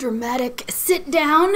Dramatic sit down.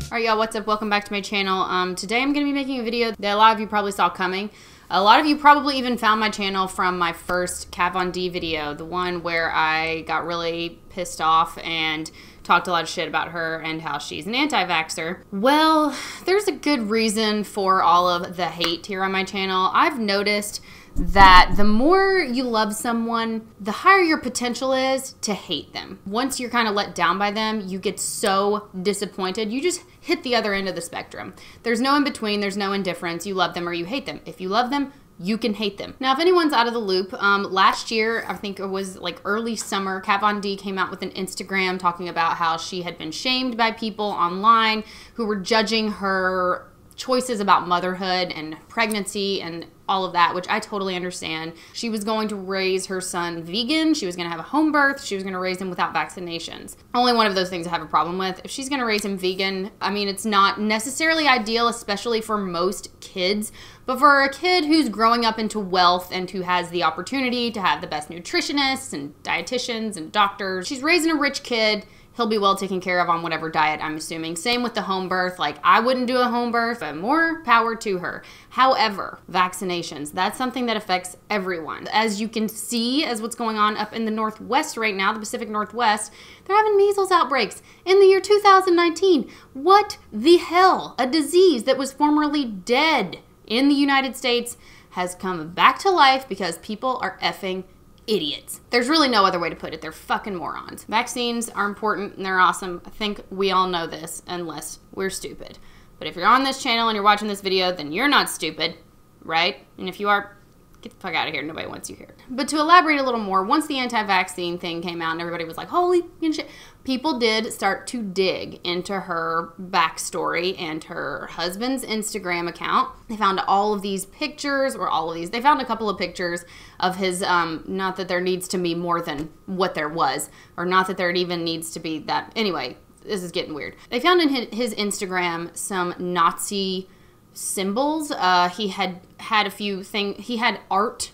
Alright y'all, what's up? Welcome back to my channel. Today I'm going to be making a video that a lot of you probably saw coming. A lot of you probably even found my channel from my first Kat Von D video, the one where I got really pissed off and talked a lot of shit about her and how she's an anti-vaxxer. Well, there's a good reason for all of the hate here on my channel. I've noticed that the more you love someone, the higher your potential is to hate them. Once you're kind of let down by them, you get so disappointed. You just hit the other end of the spectrum. There's no in between. There's no indifference. You love them or you hate them. If you love them, you can hate them. Now, if anyone's out of the loop, last year, I think it was like early summer, Kat Von D came out with an Instagram talking about how she had been shamed by people online who were judging her choices about motherhood and pregnancy and all of that, which I totally understand. She was going to raise her son vegan. She was going to have a home birth. She was going to raise him without vaccinations. Only one of those things I have a problem with. If she's going to raise him vegan, I mean, it's not necessarily ideal, especially for most kids, but for a kid who's growing up into wealth and who has the opportunity to have the best nutritionists and dietitians and doctors, she's raising a rich kid. He'll be well taken care of on whatever diet, I'm assuming. Same with the home birth. Like, I wouldn't do a home birth, but more power to her. However, vaccinations, that's something that affects everyone. As you can see, as what's going on up in the Northwest right now, the Pacific Northwest, they're having measles outbreaks in the year 2019. What the hell? A disease that was formerly dead in the United States has come back to life because people are effing idiots. There's really no other way to put it. They're fucking morons. Vaccines are important and they're awesome. I think we all know this, unless we're stupid. But if you're on this channel and you're watching this video, then you're not stupid, right? And if you are, get the fuck out of here. Nobody wants you here. But to elaborate a little more, once the anti-vaccine thing came out and everybody was like, holy shit, people did start to dig into her backstory and her husband's Instagram account. They found all of these pictures, or all of these. They found a couple of pictures of his, not that there needs to be more than what there was, or not that there even needs to be that. Anyway, this is getting weird. They found in his Instagram some Nazi symbols. He had a few things. He had art,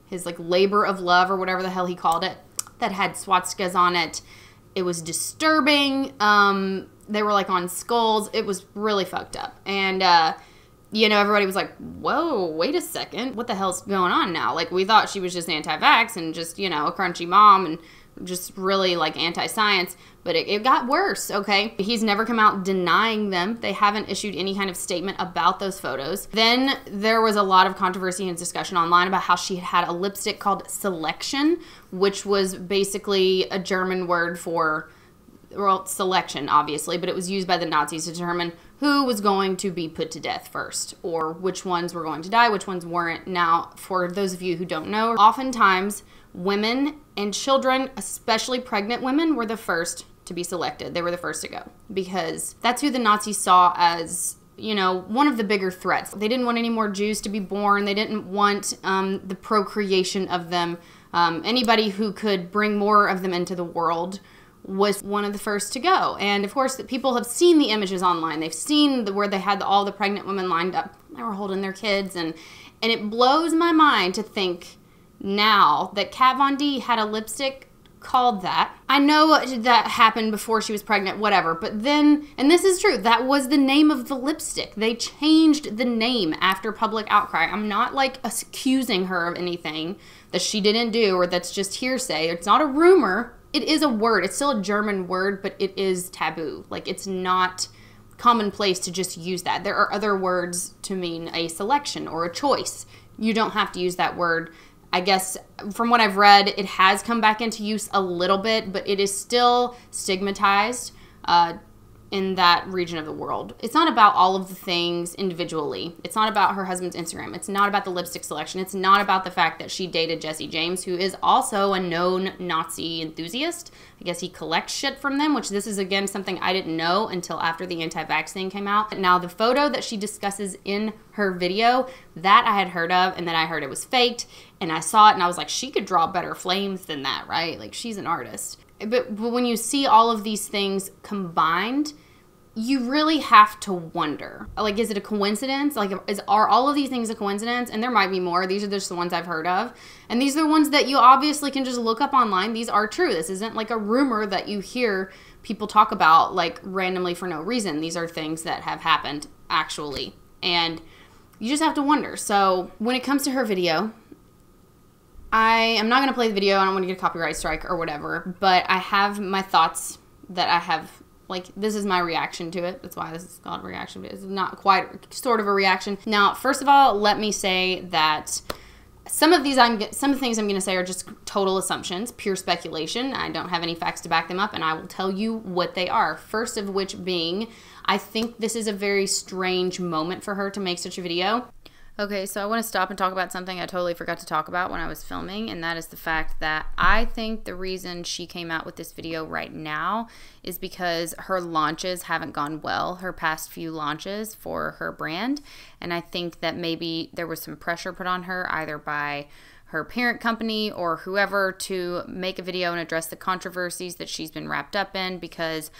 his like labor of love or whatever the hell he called it, that had swastikas on it. It was disturbing. They were like on skulls. It was really fucked up. And, you know, everybody was like, whoa, wait a second. What the hell's going on now? Like, we thought she was just anti-vax and just, you know, a crunchy mom and just really like anti-science, but it got worse, okay? He's never come out denying them. They haven't issued any kind of statement about those photos. Then there was a lot of controversy and discussion online about how she had a lipstick called Selection, which was basically a German word for, well, selection, obviously, but it was used by the Nazis to determine who was going to be put to death first, or which ones were going to die, which ones weren't. Now, for those of you who don't know, oftentimes women and children, especially pregnant women, were the first to be selected. They were the first to go because that's who the Nazis saw as, you know, one of the bigger threats. They didn't want any more Jews to be born. They didn't want the procreation of them. Anybody who could bring more of them into the world was one of the first to go. And of course, people have seen the images online. They've seen where they had all the pregnant women lined up. They were holding their kids. And it blows my mind to think now that Kat Von D had a lipstick called that. I know that happened before she was pregnant, whatever, but then, and this is true, that was the name of the lipstick. They changed the name after public outcry. I'm not like accusing her of anything that she didn't do or that's just hearsay. It's not a rumor. It is a word. It's still a German word, but it is taboo. Like, it's not commonplace to just use that. There are other words to mean a selection or a choice. You don't have to use that word. I guess from what I've read, it has come back into use a little bit, but it is still stigmatized in that region of the world. It's not about all of the things individually. It's not about her husband's Instagram. It's not about the lipstick selection. It's not about the fact that she dated Jesse James, who is also a known Nazi enthusiast. I guess he collects shit from them, which this is, again, something I didn't know until after the anti-vax thing came out. Now, the photo that she discusses in her video, that I had heard of, and then I heard it was faked, and I saw it, and I was like, she could draw better flames than that, right? Like, she's an artist. But when you see all of these things combined, you really have to wonder, like, is it a coincidence? Like, are all of these things a coincidence? And there might be more. These are just the ones I've heard of. And these are the ones that you obviously can just look up online. These are true. This isn't like a rumor that you hear people talk about, like, randomly for no reason. These are things that have happened, actually. And you just have to wonder. So, when it comes to her video, I am not going to play the video. I don't want to get a copyright strike or whatever. But I have my thoughts that I have. Like, this is my reaction to it. That's why this is called a reaction. But it's not quite sort of a reaction. Now, first of all, let me say that some of the things I'm going to say are just total assumptions, pure speculation. I don't have any facts to back them up, and I will tell you what they are. First of which being, I think this is a very strange moment for her to make such a video. Okay, so I want to stop and talk about something I totally forgot to talk about when I was filming, and that is the fact that I think the reason she came out with this video right now is because her launches haven't gone well, her past few launches for her brand, and I think that maybe there was some pressure put on her either by her parent company or whoever to make a video and address the controversies that she's been wrapped up in, because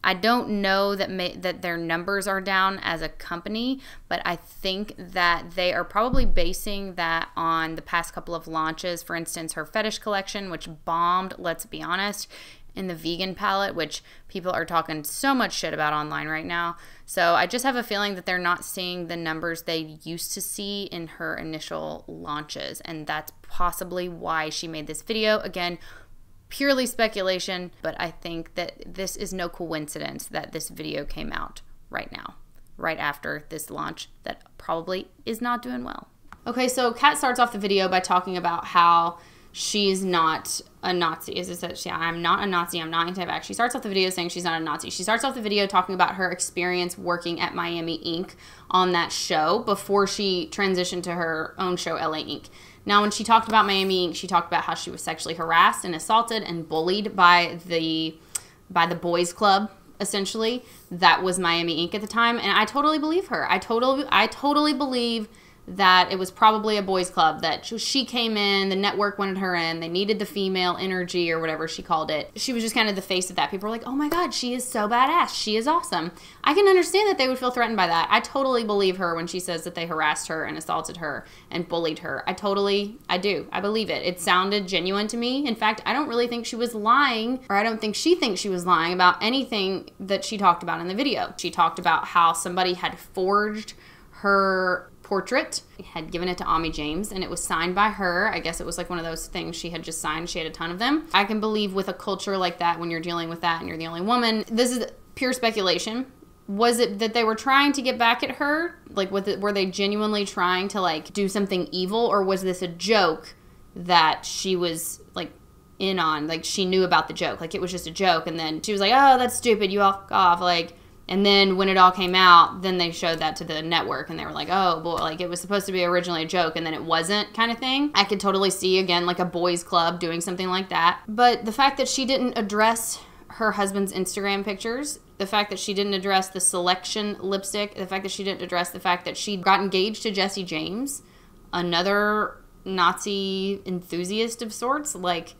I don't know that their numbers are down as a company, but I think that they are probably basing that on the past couple of launches. For instance, her fetish collection, which bombed, let's be honest, in the vegan palette, which people are talking so much shit about online right now. So I just have a feeling that they're not seeing the numbers they used to see in her initial launches, and that's possibly why she made this video. Again, purely speculation, but I think that this is no coincidence that this video came out right now, right after this launch that probably is not doing well. Okay, so Kat starts off the video by talking about how she's not a Nazi. As I said, yeah, I'm not a Nazi. I'm not anti-vax. She starts off the video saying she's not a Nazi. She starts off the video talking about her experience working at Miami Ink on that show before she transitioned to her own show, LA Ink. Now, when she talked about Miami Ink, she talked about how she was sexually harassed and assaulted and bullied by the boys club, essentially. That was Miami Ink at the time, and I totally believe her. I totally believe that it was probably a boys club, that she came in, the network wanted her in, they needed the female energy or whatever she called it. She was just kind of the face of that. People were like, oh my God, she is so badass. She is awesome. I can understand that they would feel threatened by that. I totally believe her when she says that they harassed her and assaulted her and bullied her. I do. I believe it. It sounded genuine to me. In fact, I don't really think she was lying, or I don't think she thinks she was lying about anything that she talked about in the video. She talked about how somebody had forged her portrait, had given it to Ami James, and it was signed by her. I guess it was like one of those things she had just signed. She had a ton of them. I can believe with a culture like that, when you're dealing with that and you're the only woman, this is pure speculation. Was it that they were trying to get back at her? Like, were they genuinely trying to, like, do something evil, or was this a joke that she was, like, in on? Like, she knew about the joke. Like, it was just a joke, and then she was like, oh, that's stupid, you off, like. And then when it all came out, then they showed that to the network, and they were like, oh, boy, like, it was supposed to be originally a joke, and then it wasn't, kind of thing. I could totally see, again, like a boys club doing something like that. But the fact that she didn't address her husband's Instagram pictures, the fact that she didn't address the Selection lipstick, the fact that she didn't address the fact that she got engaged to Jesse James, another Nazi enthusiast of sorts, like,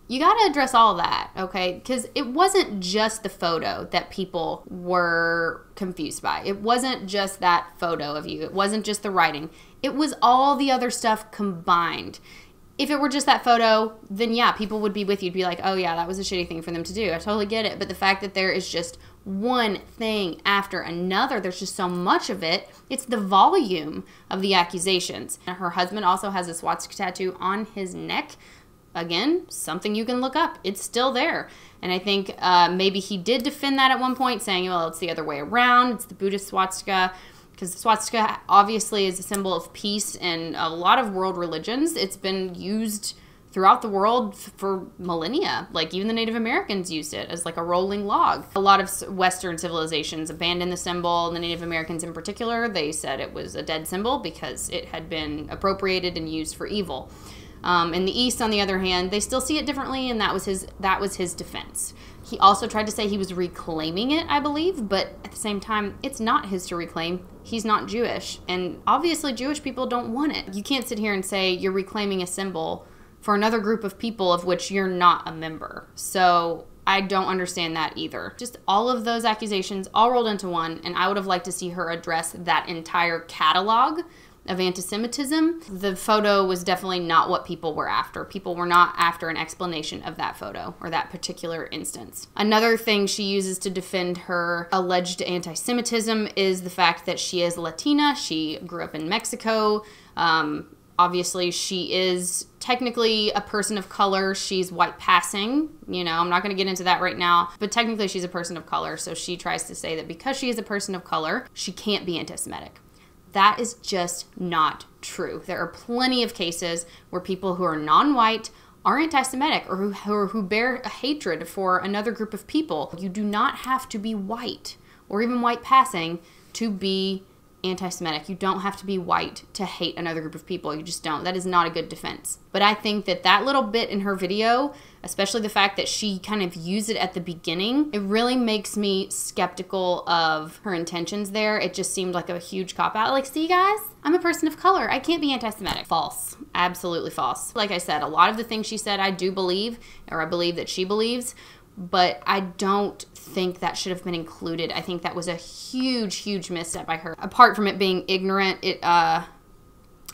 you got to address all that, okay? Because it wasn't just the photo that people were confused by. It wasn't just that photo of you. It wasn't just the writing. It was all the other stuff combined. If it were just that photo, then yeah, people would be with you. Be like, oh yeah, that was a shitty thing for them to do. I totally get it. But the fact that there is just one thing after another, there's just so much of it. It's the volume of the accusations. And her husband also has a swastika tattoo on his neck. Again, something you can look up. It's still there. And I think maybe he did defend that at one point, saying, well, it's the other way around. It's the Buddhist swastika. Because the swastika obviously is a symbol of peace in a lot of world religions. It's been used throughout the world for millennia. Like, even the Native Americans used it as like a rolling log. A lot of Western civilizations abandoned the symbol. The Native Americans in particular, they said it was a dead symbol because it had been appropriated and used for evil. In the East, on the other hand, they still see it differently, and that was his defense. He also tried to say he was reclaiming it, I believe, but at the same time, it's not his to reclaim. He's not Jewish, and obviously Jewish people don't want it. You can't sit here and say you're reclaiming a symbol for another group of people of which you're not a member. So I don't understand that either. Just all of those accusations all rolled into one, and I would have liked to see her address that entire catalog of anti-Semitism. The photo was definitely not what people were after. People were not after an explanation of that photo or that particular instance. Another thing she uses to defend her alleged anti-Semitism is the fact that she is Latina. She grew up in Mexico. Obviously, she is technically a person of color. She's white passing. You know, I'm not going to get into that right now, but technically she's a person of color. So she tries to say that because she is a person of color, she can't be anti-Semitic. That is just not true. There are plenty of cases where people who are non-white are anti-Semitic or who bear a hatred for another group of people. You do not have to be white or even white passing to be anti-Semitic. You don't have to be white to hate another group of people. You just don't. That is not a good defense. But I think that that little bit in her video, especially the fact that she kind of used it at the beginning, it really makes me skeptical of her intentions there. It just seemed like a huge cop-out. Like, see guys, I'm a person of color. I can't be anti-Semitic. False. Absolutely false. Like I said, a lot of the things she said I do believe, or I believe that she believes, but I don't think that should have been included. I think that was a huge, huge misstep by her. Apart from it being ignorant, I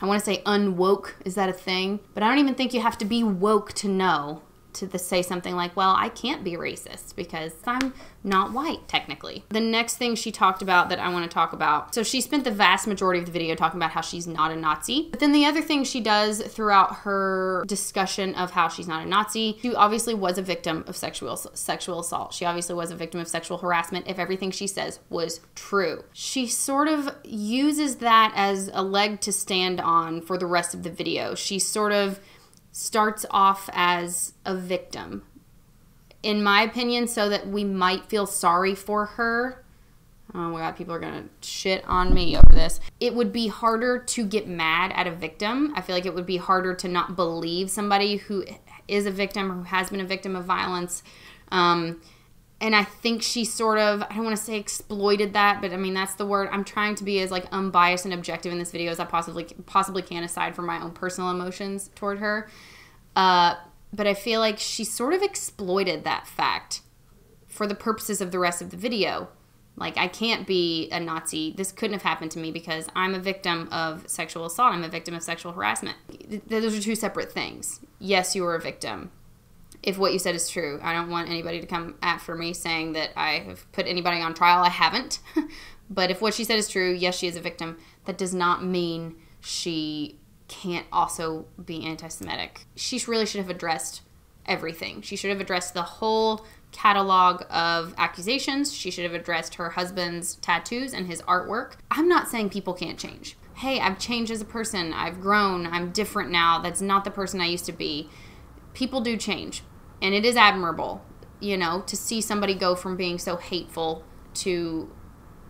want to say unwoke. Is that a thing? But I don't even think you have to be woke to know to say something like, well, I can't be racist because I'm not white, technically. The next thing she talked about that I want to talk about, so she spent the vast majority of the video talking about how she's not a Nazi. But then the other thing she does throughout her discussion of how she's not a Nazi, she obviously was a victim of sexual assault. She obviously was a victim of sexual harassment if everything she says was true. She sort of uses that as a leg to stand on for the rest of the video. She sort of starts off as a victim, in my opinion, so that we might feel sorry for her. Oh my God, people are gonna shit on me over this. It would be harder to get mad at a victim. I feel like it would be harder to not believe somebody who is a victim or who has been a victim of violence. And I think she sort of, I don't want to say exploited that, but I mean, that's the word. I'm trying to be as like unbiased and objective in this video as I possibly can, aside from my own personal emotions toward her. But I feel like she sort of exploited that fact for the purposes of the rest of the video. Like, I can't be a Nazi. This couldn't have happened to me because I'm a victim of sexual assault. I'm a victim of sexual harassment. Those are two separate things. Yes, you were a victim. If what you said is true. I don't want anybody to come after me saying that I have put anybody on trial. I haven't. But if what she said is true, yes, she is a victim. That does not mean she can't also be anti-Semitic. She really should have addressed everything. She should have addressed the whole catalog of accusations. She should have addressed her husband's tattoos and his artwork. I'm not saying people can't change. Hey, I've changed as a person. I've grown. I'm different now. That's not the person I used to be. People do change. And it is admirable, you know, to see somebody go from being so hateful to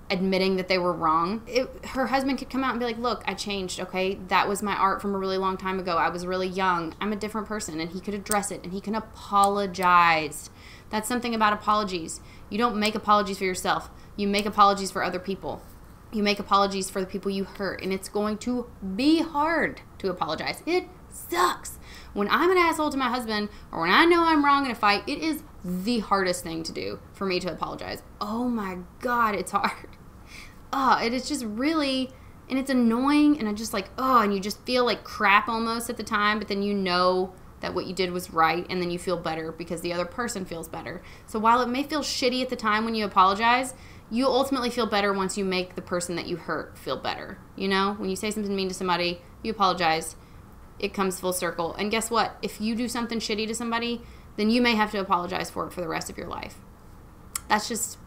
admitting that they were wrong. Her husband could come out and be like, look, I changed, okay? That was my art from a really long time ago. I was really young. I'm a different person. And he could address it and he can apologize. That's something about apologies. You don't make apologies for yourself. You make apologies for other people. You make apologies for the people you hurt. And it's going to be hard to apologize. It sucks. When I'm an asshole to my husband or when I know I'm wrong in a fight, it is the hardest thing to do for me to apologize. Oh my God, it's hard. It is just really, and it's annoying, and I just like, and you just feel like crap almost at the time, but then you know that what you did was right, and then you feel better because the other person feels better. So while it may feel shitty at the time when you apologize, you ultimately feel better once you make the person that you hurt feel better. You know, when you say something mean to somebody, you apologize, it comes full circle. And guess what? If you do something shitty to somebody, then you may have to apologize for it for the rest of your life. That's just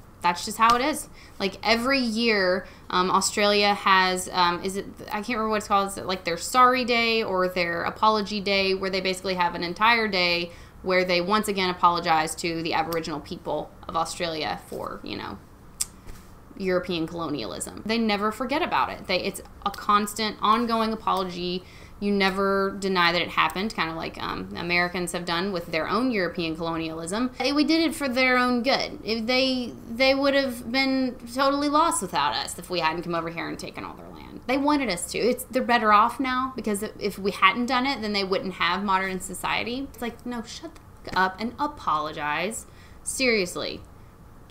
how it is. Like every year, Australia has, I can't remember what it's called. Is it like their sorry day or their apology day, where they basically have an entire day where they once again apologize to the Aboriginal people of Australia for, you know, European colonialism. They never forget about it. It's a constant, ongoing apology. You never deny that it happened, kind of like Americans have done with their own European colonialism. We did it for their own good. They would have been totally lost without us if we hadn't come over here and taken all their land. They wanted us to. They're better off now because if we hadn't done it, then they wouldn't have modern society. It's like, no, shut the fuck up and apologize Seriously.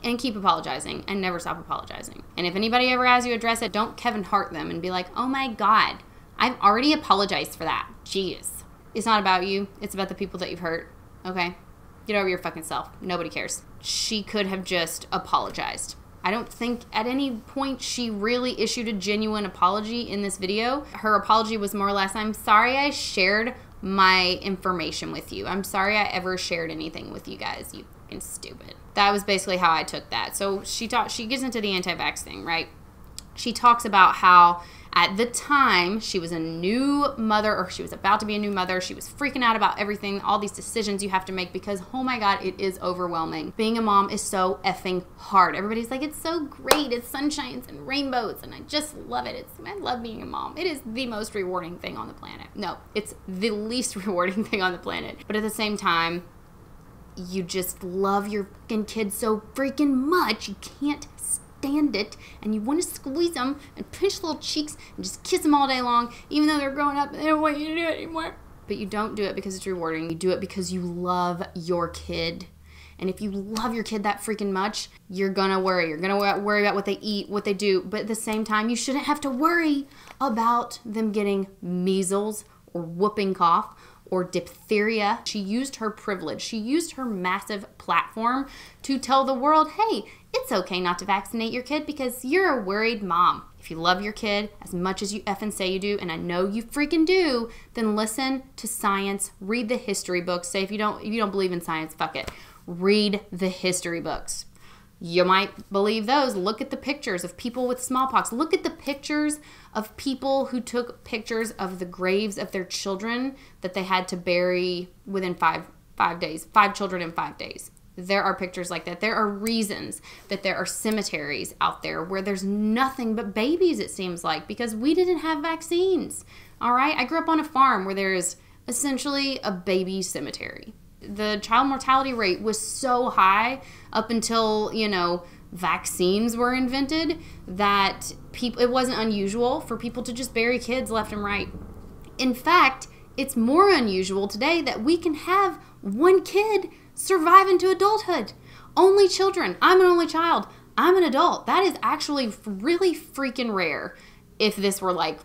And keep apologizing and never stop apologizing. And if anybody ever asks you to address it, don't Kevin Hart them and be like, oh my God, I've already apologized for that. Jeez. It's not about you. It's about the people that you've hurt. Okay? Get over your fucking self. Nobody cares. She could have just apologized. I don't think at any point she really issued a genuine apology in this video. Her apology was more or less, I'm sorry I shared my information with you. I'm sorry I ever shared anything with you guys. You fucking stupid. That was basically how I took that. So she gets into the anti-vax thing, right? She talks about how at the time she was a new mother, or she was about to be a new mother. She was freaking out about everything, all these decisions you have to make because, oh my God, it is overwhelming. Being a mom is so effing hard. Everybody's like, it's so great. It's sunshines and rainbows, and I just love it. I love being a mom. It is the most rewarding thing on the planet. No, it's the least rewarding thing on the planet. But at the same time, you just love your fucking kids so freaking much, you can't stand it, and you want to squeeze them and pinch little cheeks and just kiss them all day long, even though they're growing up and they don't want you to do it anymore. But you don't do it because it's rewarding. You do it because you love your kid. And if you love your kid that freaking much, you're gonna worry. You're gonna worry about what they eat, what they do. But at the same time, you shouldn't have to worry about them getting measles or whooping cough or diphtheria. She used her privilege. She used her massive platform to tell the world, hey, it's okay not to vaccinate your kid because you're a worried mom. If you love your kid as much as you effing say you do, and I know you freaking do, then listen to science, read the history books. Say if you don't believe in science, fuck it. Read the history books. You might believe those. Look at the pictures of people with smallpox. Look at the pictures of people who took pictures of the graves of their children that they had to bury within five days. 5 children in 5 days. There are pictures like that. There are reasons that there are cemeteries out there where there's nothing but babies, it seems like, because we didn't have vaccines. All right? I grew up on a farm where there's essentially a baby cemetery. The child mortality rate was so high up until, vaccines were invented that it wasn't unusual for people to just bury kids left and right. In fact, it's more unusual today that we can have one kid survive into adulthood. Only children. I'm an only child. I'm an adult. That is actually really freaking rare if this were like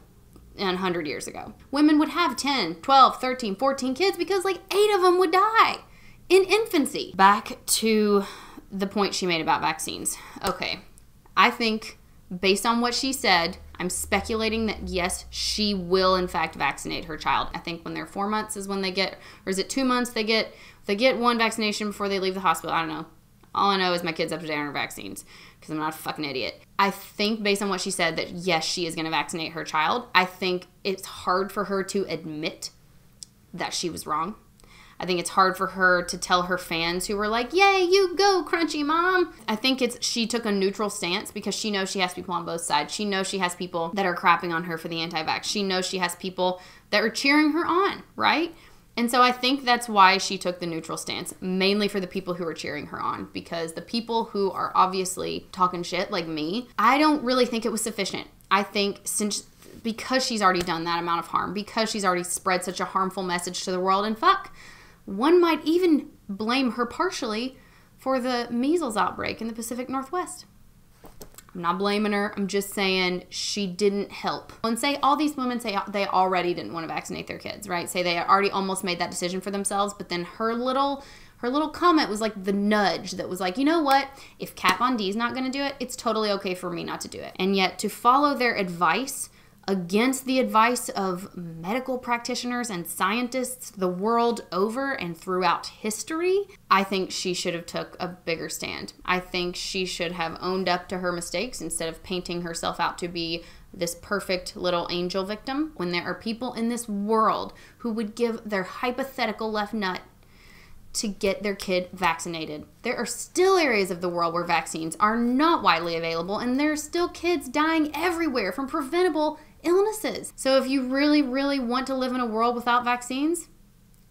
100 years ago. Women would have 10, 12, 13, 14 kids because like 8 of them would die in infancy. Back to the point she made about vaccines. Okay, I think based on what she said, I'm speculating that yes, she will in fact vaccinate her child. I think when they're 4 months is when they get, or is it 2 months they get one vaccination before they leave the hospital. I don't know. All I know is my kid's up to date on her vaccines because I'm not a fucking idiot. I think based on what she said that yes, she is going to vaccinate her child. I think it's hard for her to admit that she was wrong. I think it's hard for her to tell her fans who were like, yay, you go, crunchy mom. I think she took a neutral stance because she knows she has people on both sides. She knows she has people that are crapping on her for the anti-vax. She knows she has people that are cheering her on, right? And so I think that's why she took the neutral stance, mainly for the people who are cheering her on, because the people who are obviously talking shit like me, I don't really think it was sufficient. I think because she's already done that amount of harm, because she's already spread such a harmful message to the world, and fuck, one might even blame her partially for the measles outbreak in the Pacific Northwest. I'm not blaming her. I'm just saying she didn't help. And say all these women say they already didn't want to vaccinate their kids, right? Say they already almost made that decision for themselves, but then her little comment was like the nudge that was like, you know what? If Kat Von D's not going to do it, it's totally okay for me not to do it. And yet to follow their advice against the advice of medical practitioners and scientists the world over and throughout history, I think she should have took a bigger stand. I think she should have owned up to her mistakes instead of painting herself out to be this perfect little angel victim when there are people in this world who would give their hypothetical left nut to get their kid vaccinated. There are still areas of the world where vaccines are not widely available, and there are still kids dying everywhere from preventable illnesses. So if you really, really want to live in a world without vaccines,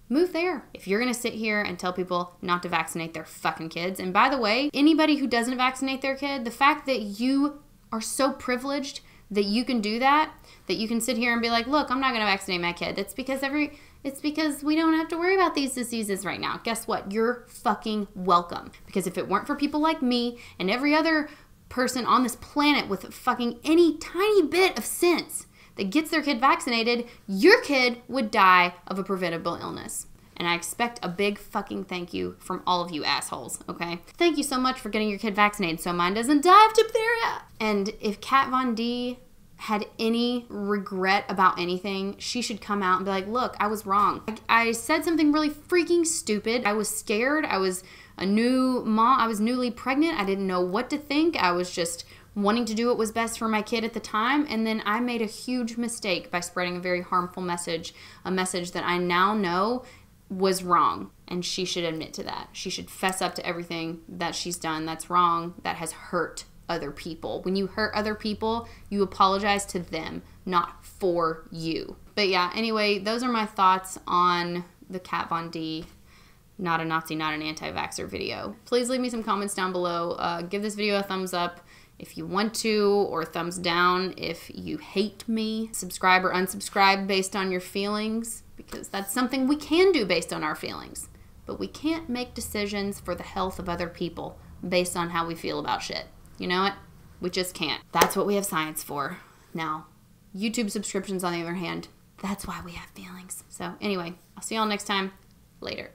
move there. If you're gonna sit here and tell people not to vaccinate their fucking kids, and by the way, anybody who doesn't vaccinate their kid, the fact that you are so privileged that you can do that you can sit here and be like, look, I'm not going to vaccinate my kid. It's because we don't have to worry about these diseases right now. Guess what? You're fucking welcome. Because if it weren't for people like me and every other person on this planet with fucking any tiny bit of sense that gets their kid vaccinated, your kid would die of a preventable illness. And I expect a big fucking thank you from all of you assholes, okay? Thank you so much for getting your kid vaccinated so mine doesn't die of diphtheria. And if Kat Von D had any regret about anything, she should come out and be like, look, I was wrong. I said something really freaking stupid. I was scared. I was a new mom. I was newly pregnant. I didn't know what to think. I was just wanting to do what was best for my kid at the time. And then I made a huge mistake by spreading a very harmful message, a message that I now know was wrong. And she should admit to that. She should fess up to everything that she's done that's wrong, that has hurt other people. When you hurt other people, you apologize to them, not for you. But yeah, anyway, those are my thoughts on the Kat Von D not a Nazi, not an anti-vaxxer video. Please leave me some comments down below. Give this video a thumbs up if you want to, or a thumbs down if you hate me. Subscribe or unsubscribe based on your feelings, because that's something we can do based on our feelings. But we can't make decisions for the health of other people based on how we feel about shit. You know what? We just can't. That's what we have science for. Now, YouTube subscriptions, on the other hand, that's why we have feelings. So anyway, I'll see y'all next time. Later.